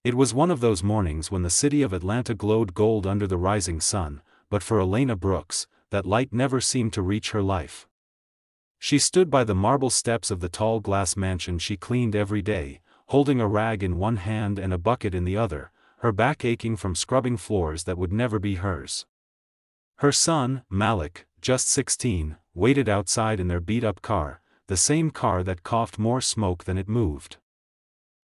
It was one of those mornings when the city of Atlanta glowed gold under the rising sun, but for Elena Brooks, that light never seemed to reach her life. She stood by the marble steps of the tall glass mansion she cleaned every day, holding a rag in one hand and a bucket in the other, her back aching from scrubbing floors that would never be hers. Her son, Malik, just 16, waited outside in their beat-up car, the same car that coughed more smoke than it moved.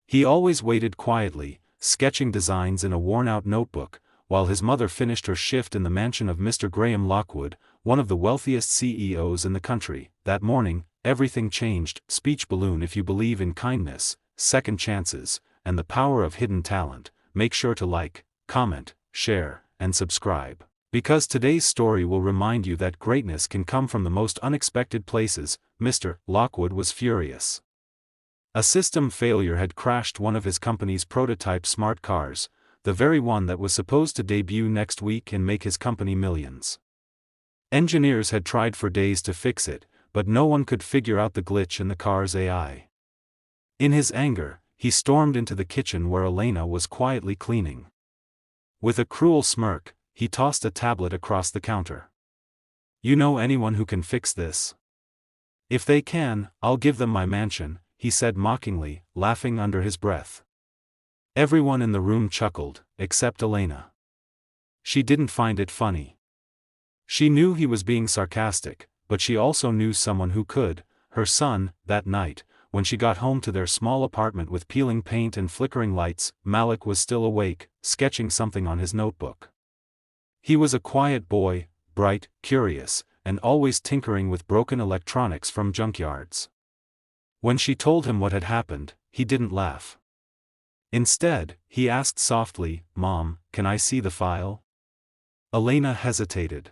He always waited quietly, sketching designs in a worn-out notebook, while his mother finished her shift in the mansion of Mr. Graham Lockwood, one of the wealthiest CEOs in the country. That morning, everything changed. Speech balloon: if you believe in kindness, second chances, and the power of hidden talent, make sure to like, comment, share, and subscribe. Because today's story will remind you that greatness can come from the most unexpected places. Mr. Lockwood was furious. A system failure had crashed one of his company's prototype smart cars, the very one that was supposed to debut next week and make his company millions. Engineers had tried for days to fix it, but no one could figure out the glitch in the car's AI. In his anger, he stormed into the kitchen where Elena was quietly cleaning. With a cruel smirk, he tossed a tablet across the counter. "You know anyone who can fix this? If they can, I'll give them my mansion," he said mockingly, laughing under his breath. Everyone in the room chuckled, except Elena. She didn't find it funny. She knew he was being sarcastic, but she also knew someone who could: her son. That night, when she got home to their small apartment with peeling paint and flickering lights, Malik was still awake, sketching something on his notebook. He was a quiet boy, bright, curious, and always tinkering with broken electronics from junkyards. When she told him what had happened, he didn't laugh. Instead, he asked softly, "Mom, can I see the file?" Elena hesitated.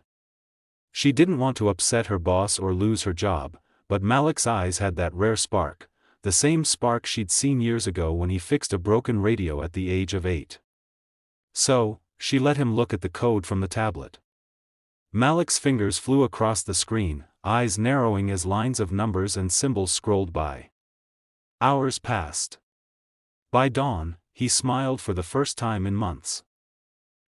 She didn't want to upset her boss or lose her job, but Malik's eyes had that rare spark, the same spark she'd seen years ago when he fixed a broken radio at the age of 8. So, she let him look at the code from the tablet. Malik's fingers flew across the screen, eyes narrowing as lines of numbers and symbols scrolled by. Hours passed. By dawn, he smiled for the first time in months.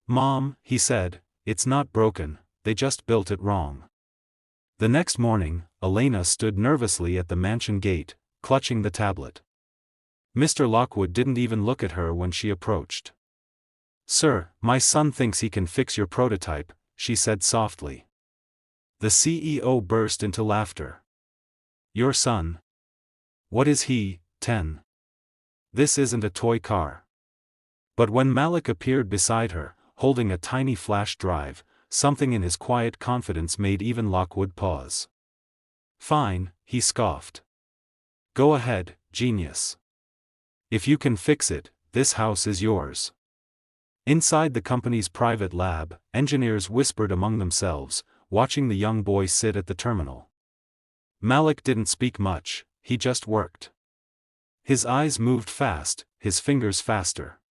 "Mom," he said, "it's not broken, they just built it wrong." The next morning, Elena stood nervously at the mansion gate, clutching the tablet. Mr. Lockwood didn't even look at her when she approached. "Sir, my son thinks he can fix your prototype," she said softly. The CEO burst into laughter. "Your son? What is he, 10? This isn't a toy car." But when Malik appeared beside her, holding a tiny flash drive, something in his quiet confidence made even Lockwood pause. "Fine," he scoffed. "Go ahead, genius. If you can fix it, this house is yours." Inside the company's private lab, engineers whispered among themselves, watching the young boy sit at the terminal. Malik didn't speak much, he just worked. His eyes moved fast, his fingers faster.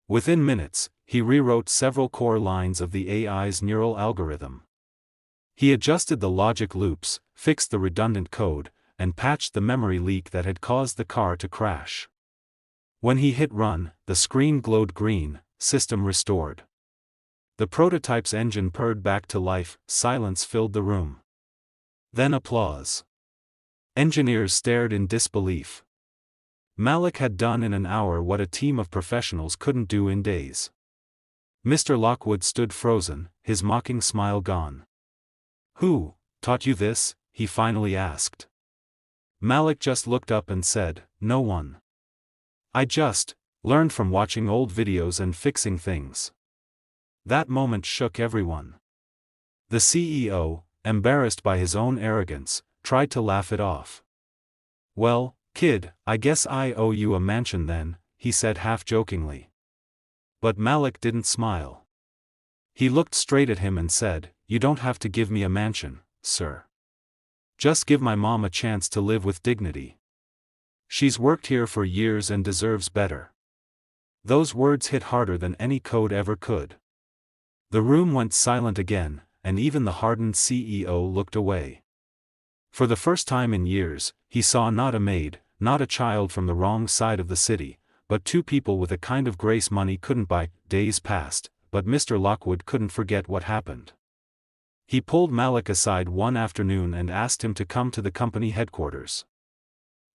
Within minutes, he rewrote several core lines of the AI's neural algorithm. He adjusted the logic loops, fixed the redundant code, and patched the memory leak that had caused the car to crash. When he hit run, the screen glowed green, system restored. The prototype's engine purred back to life, silence filled the room. Then applause. Engineers stared in disbelief. Malik had done in an hour what a team of professionals couldn't do in days. Mr. Lockwood stood frozen, his mocking smile gone. "Who taught you this?" he finally asked. Malik just looked up and said, "No one. I just learned from watching old videos and fixing things." That moment shook everyone. The CEO, embarrassed by his own arrogance, tried to laugh it off. "Well, kid, I guess I owe you a mansion then," he said half-jokingly. But Malik didn't smile. He looked straight at him and said, "You don't have to give me a mansion, sir. Just give my mom a chance to live with dignity. She's worked here for years and deserves better." Those words hit harder than any code ever could. The room went silent again, and even the hardened CEO looked away. For the first time in years, he saw not a maid, not a child from the wrong side of the city, but two people with a kind of grace money couldn't buy. Days passed, but Mr. Lockwood couldn't forget what happened. He pulled Malik aside one afternoon and asked him to come to the company headquarters.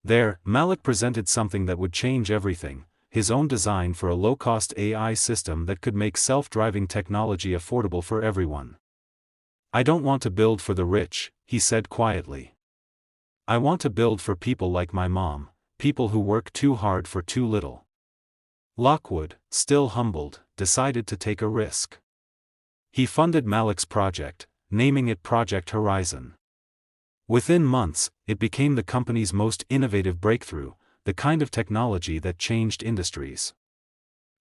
There, Malik presented something that would change everything, his own design for a low-cost AI system that could make self-driving technology affordable for everyone. "I don't want to build for the rich," he said quietly. "I want to build for people like my mom, people who work too hard for too little." Lockwood, still humbled, decided to take a risk. He funded Malik's project, naming it Project Horizon. Within months, it became the company's most innovative breakthrough, the kind of technology that changed industries.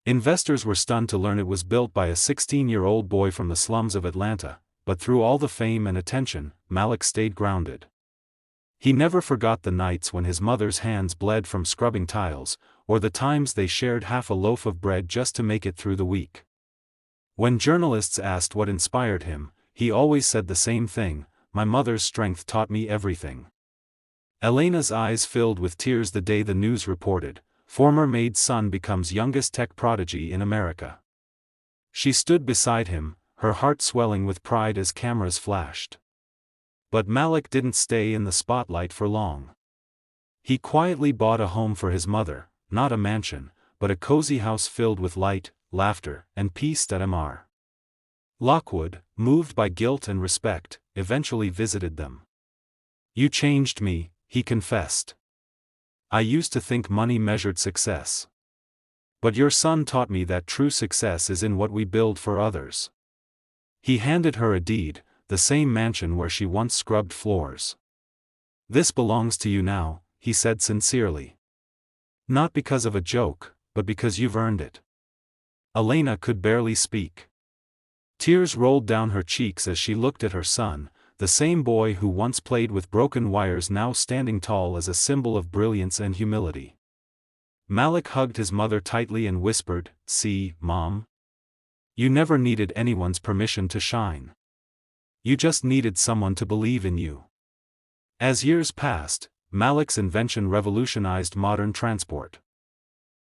Investors were stunned to learn it was built by a 16-year-old boy from the slums of Atlanta, but through all the fame and attention, Malik stayed grounded. He never forgot the nights when his mother's hands bled from scrubbing tiles, or the times they shared half a loaf of bread just to make it through the week. When journalists asked what inspired him, he always said the same thing: "My mother's strength taught me everything." Elena's eyes filled with tears the day the news reported, former Maid's son becomes youngest tech prodigy in America. She stood beside him, her heart swelling with pride as cameras flashed. But Malik didn't stay in the spotlight for long. He quietly bought a home for his mother, not a mansion, but a cozy house filled with light, laughter, and peace. Mr. Lockwood, moved by guilt and respect, eventually visited them. "You changed me," he confessed. "I used to think money measured success. But your son taught me that true success is in what we build for others." He handed her a deed, the same mansion where she once scrubbed floors. "This belongs to you now," he said sincerely. "Not because of a joke, but because you've earned it." Elena could barely speak. Tears rolled down her cheeks as she looked at her son, the same boy who once played with broken wires now standing tall as a symbol of brilliance and humility. Malik hugged his mother tightly and whispered, "See, Mom? You never needed anyone's permission to shine. You just needed someone to believe in you." As years passed, Malik's invention revolutionized modern transport.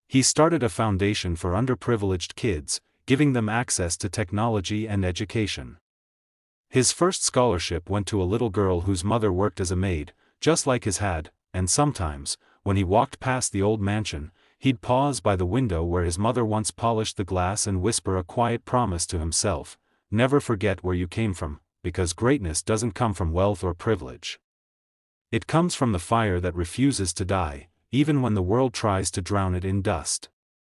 He started a foundation for underprivileged kids, giving them access to technology and education. His first scholarship went to a little girl whose mother worked as a maid, just like his had, and sometimes, when he walked past the old mansion, he'd pause by the window where his mother once polished the glass and whisper a quiet promise to himself: "Never forget where you came from, because greatness doesn't come from wealth or privilege. It comes from the fire that refuses to die, even when the world tries to drown it in dust."